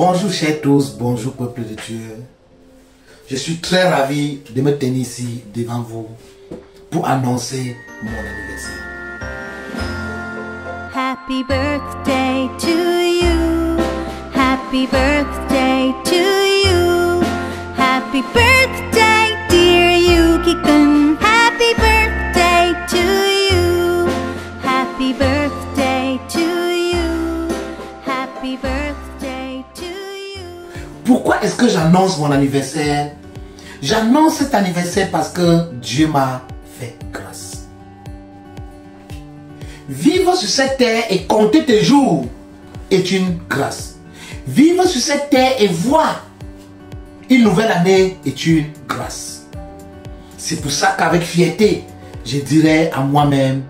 Bonjour chers tous, bonjour peuple de Dieu. Je suis très ravi de me tenir ici devant vous pour annoncer mon anniversaire. Happy birthday to you. Happy birthday to you. Happy birthday dear Yuki-kun. Happy birthday to you. Happy birthday to you. Happy birthday to you. Pourquoi est-ce que j'annonce mon anniversaire? J'annonce cet anniversaire parce que Dieu m'a fait grâce. Vivre sur cette terre et compter tes jours est une grâce. Vivre sur cette terre et voir une nouvelle année est une grâce. C'est pour ça qu'avec fierté, je dirais à moi-même,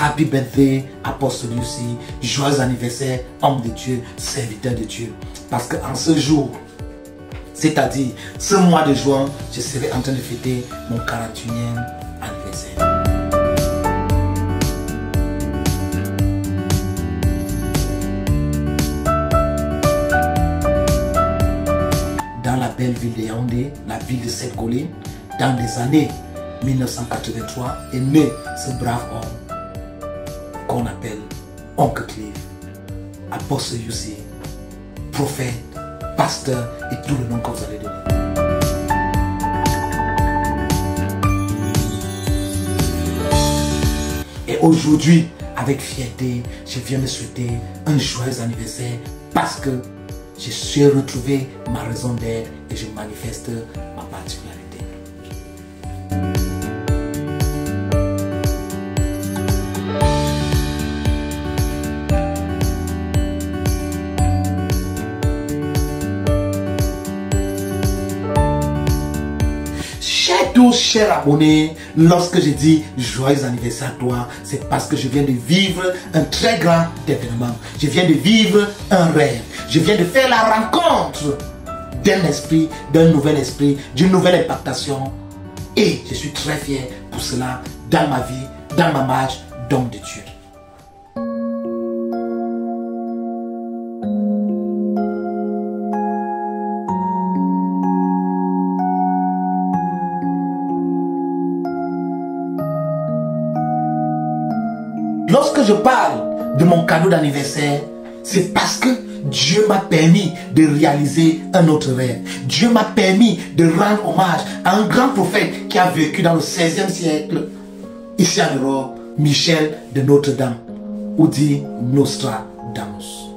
Happy birthday, Apostle Lucie, joyeux anniversaire, homme de Dieu, serviteur de Dieu. Parce qu'en ce jour, c'est-à-dire ce mois de juin, je serai en train de fêter mon 41e anniversaire. Dans la belle ville de Yaoundé, la ville de cette colline, dans les années 1983, est né ce brave homme qu'on appelle Oncle Cliff, Apostle Lucie, prophète, pasteur et tout le nom que vous allez donner. Et aujourd'hui, avec fierté, je viens me souhaiter un joyeux anniversaire parce que je suis retrouvé ma raison d'être et je manifeste ma particularité. Chers abonnés, lorsque je dis joyeux anniversaire à toi, c'est parce que je viens de vivre un très grand événement. Je viens de vivre un rêve. Je viens de faire la rencontre d'un esprit, d'un nouvel esprit, d'une nouvelle impactation. Et je suis très fier pour cela dans ma vie, dans ma marche d'homme de Dieu. Lorsque je parle de mon cadeau d'anniversaire, c'est parce que Dieu m'a permis de réaliser un autre rêve. Dieu m'a permis de rendre hommage à un grand prophète qui a vécu dans le 16e siècle, ici en Europe, Michel de Notre-Dame, ou dit Nostradamus.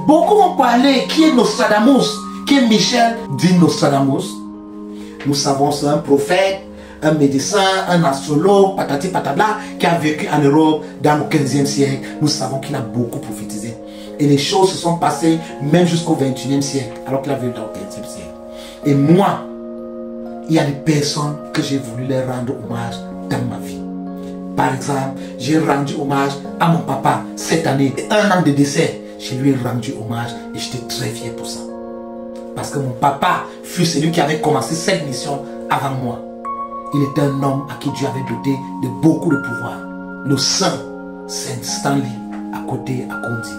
Beaucoup ont parlé qui est Nostradamus, qui est Michel dit Nostradamus. Nous savons c'est un prophète, un médecin, un astrologue, patati patabla, qui a vécu en Europe dans le 15e siècle. Nous savons qu'il a beaucoup prophétisé. Et les choses se sont passées même jusqu'au 21e siècle, alors qu'il a vécu dans le 15e siècle. Et moi, il y a des personnes que j'ai voulu leur rendre hommage dans ma vie. Par exemple, j'ai rendu hommage à mon papa cette année, 1 an de décès. Je lui ai rendu hommage et j'étais très fier pour ça. Parce que mon papa fut celui qui avait commencé cette mission avant moi. Il était un homme à qui Dieu avait doté de beaucoup de pouvoir. Le saint, Saint Stanley, à côté à Kondi.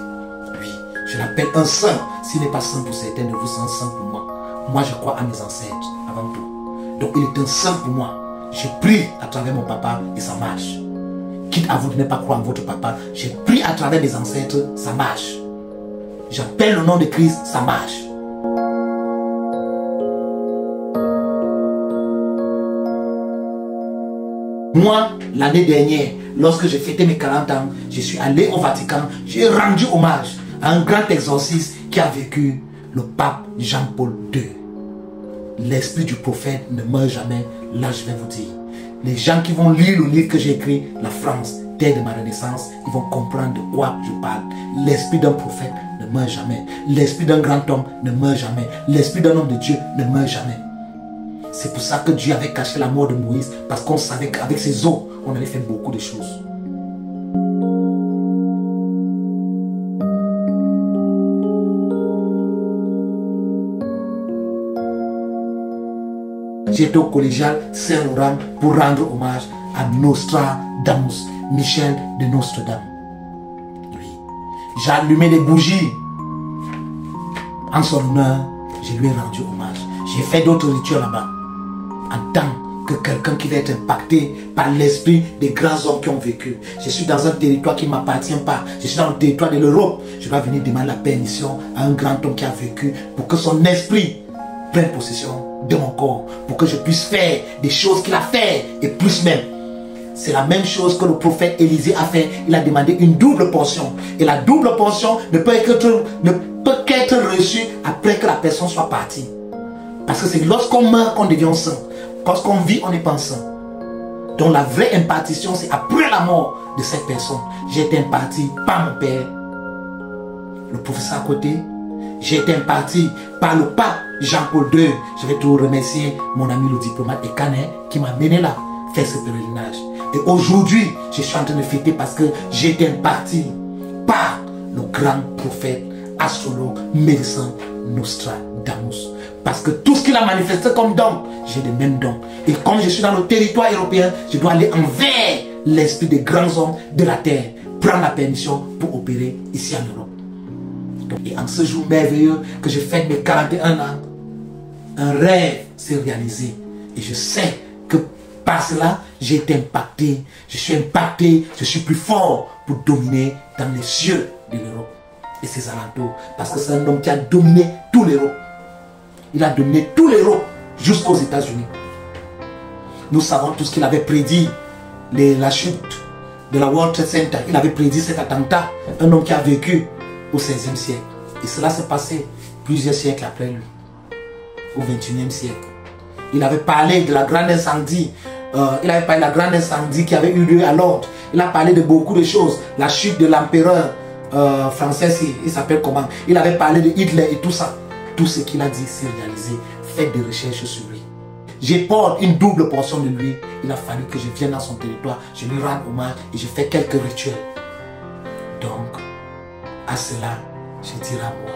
Oui, je l'appelle un saint. S'il n'est pas saint pour certains de vous, c'est un saint pour moi. Moi, je crois à mes ancêtres avant tout. Donc, il est un saint pour moi. Je prie à travers mon papa et ça marche. Quitte à vous de ne pas croire en votre papa, je prie à travers mes ancêtres, ça marche. J'appelle le nom de Christ, ça marche. Moi, l'année dernière, lorsque j'ai fêté mes 40 ans, je suis allé au Vatican, j'ai rendu hommage à un grand exorciste qui a vécu, le pape Jean-Paul II. L'esprit du prophète ne meurt jamais, là je vais vous dire. Les gens qui vont lire le livre que j'ai écrit, La France, terre de ma renaissance, ils vont comprendre de quoi je parle. L'esprit d'un prophète ne meurt jamais. L'esprit d'un grand homme ne meurt jamais. L'esprit d'un homme de Dieu ne meurt jamais. C'est pour ça que Dieu avait caché la mort de Moïse, parce qu'on savait qu'avec ses os, on allait faire beaucoup de choses. j'étais au collégial Saint-Laurent pour rendre hommage à Nostradamus, Michel de Nostradame. Oui. J'ai allumé les bougies. En son honneur, je lui ai rendu hommage. J'ai fait d'autres rituels là-bas. En tant que quelqu'un qui va être impacté par l'esprit des grands hommes qui ont vécu. Je suis dans un territoire qui ne m'appartient pas. Je suis dans le territoire de l'Europe. Je dois venir demander la permission à un grand homme qui a vécu pour que son esprit prenne possession de mon corps. Pour que je puisse faire des choses qu'il a fait et plus même. C'est la même chose que le prophète Élisée a fait. Il a demandé une double portion. Et la double portion ne peut qu'être reçue après que la personne soit partie. Parce que c'est lorsqu'on meurt qu'on devient saint. Lorsqu'on vit, on n'est pas saint. Donc la vraie impartition, c'est après la mort de cette personne. J'ai été imparti par mon père, le professeur à côté. J'ai été imparti par le pape Jean-Paul II. Je vais tout remercier mon ami le diplomate Ekané qui m'a mené là, faire ce pèlerinage. Et aujourd'hui, je suis en train de fêter parce que j'ai été imparti par le grand prophète, astrologue, médecin Nostradamus. Parce que tout ce qu'il a manifesté comme don, j'ai les mêmes dons. Et comme je suis dans le territoire européen, je dois aller envers l'esprit des grands hommes de la terre, prendre la permission pour opérer ici en Europe. Et en ce jour merveilleux que je fête mes 41 ans, un rêve s'est réalisé. Et je sais que par cela, j'ai été impacté. Je suis impacté, je suis plus fort pour dominer dans les cieux de l'Europe et ses alentours. Parce que c'est un homme qui a dominé tout l'Europe. Il a dominé tout l'Europe jusqu'aux États-Unis. Nous savons tout ce qu'il avait prédit, la chute de la World Trade Center. Il avait prédit cet attentat. Un homme qui a vécu au XVIe siècle. Et cela s'est passé plusieurs siècles après lui, au XXIe siècle. Il avait parlé de la grande incendie. Il avait parlé de la grande incendie qui avait eu lieu à Londres. Il a parlé de beaucoup de choses. La chute de l'empereur français, il s'appelle comment? Il avait parlé de Hitler et tout ça. Tout ce qu'il a dit s'est réalisé. Faites des recherches sur lui. J'ai porte une double portion de lui. Il a fallu que je vienne dans son territoire. Je lui rende hommage et je fais quelques rituels. Donc, à cela, je dirai à moi,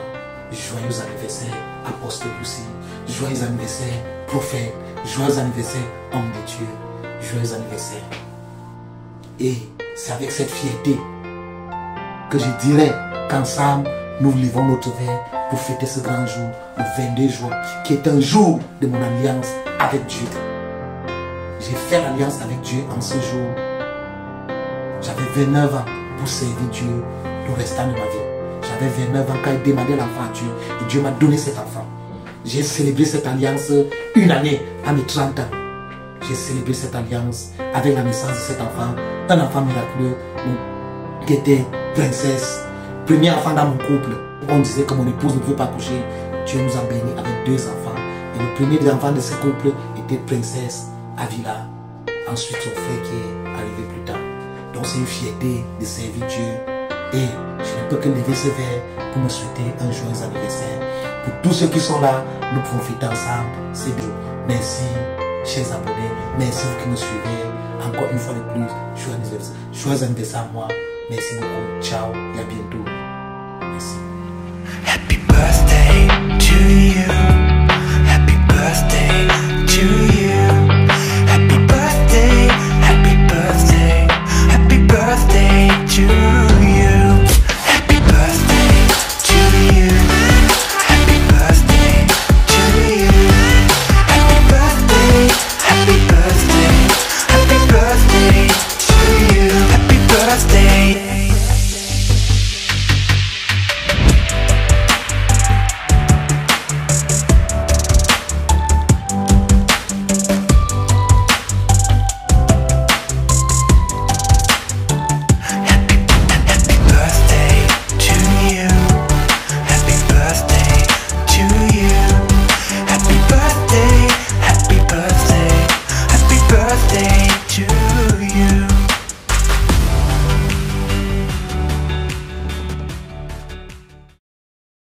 joyeux anniversaire, apôtre Lucie. Joyeux anniversaire, prophète. Joyeux anniversaire, homme de Dieu. Joyeux anniversaire. Et c'est avec cette fierté que je dirais qu'ensemble, nous levons notre verre pour fêter ce grand jour, le 22 juin, qui est un jour de mon alliance avec Dieu. J'ai fait l'alliance avec Dieu en ce jour. J'avais 29 ans pour servir Dieu le restant de ma vie. J'avais 29 ans quand il demandait l'enfant à Dieu. Et Dieu m'a donné cet enfant. J'ai célébré cette alliance une année à mes 30 ans. J'ai célébré cette alliance avec la naissance de cet enfant. Un enfant miraculeux qui était princesse. Premier enfant dans mon couple. On disait que mon épouse ne pouvait pas coucher. Dieu nous a bénis avec 2 enfants. Et le premier des enfants de ce couple était princesse Avila. Ensuite son frère qui est arrivé plus tard. Donc c'est une fierté de servir Dieu. Et je ne peux que lever ce verre pour me souhaiter un joyeux anniversaire. Pour tous ceux qui sont là, nous profitons ensemble. C'est bien. Merci, chers abonnés. Merci vous qui me suivez. Encore une fois de plus, joyeux anniversaire. Joyeux anniversaire à moi. Merci beaucoup. Ciao et à bientôt. Merci. Happy birthday to you.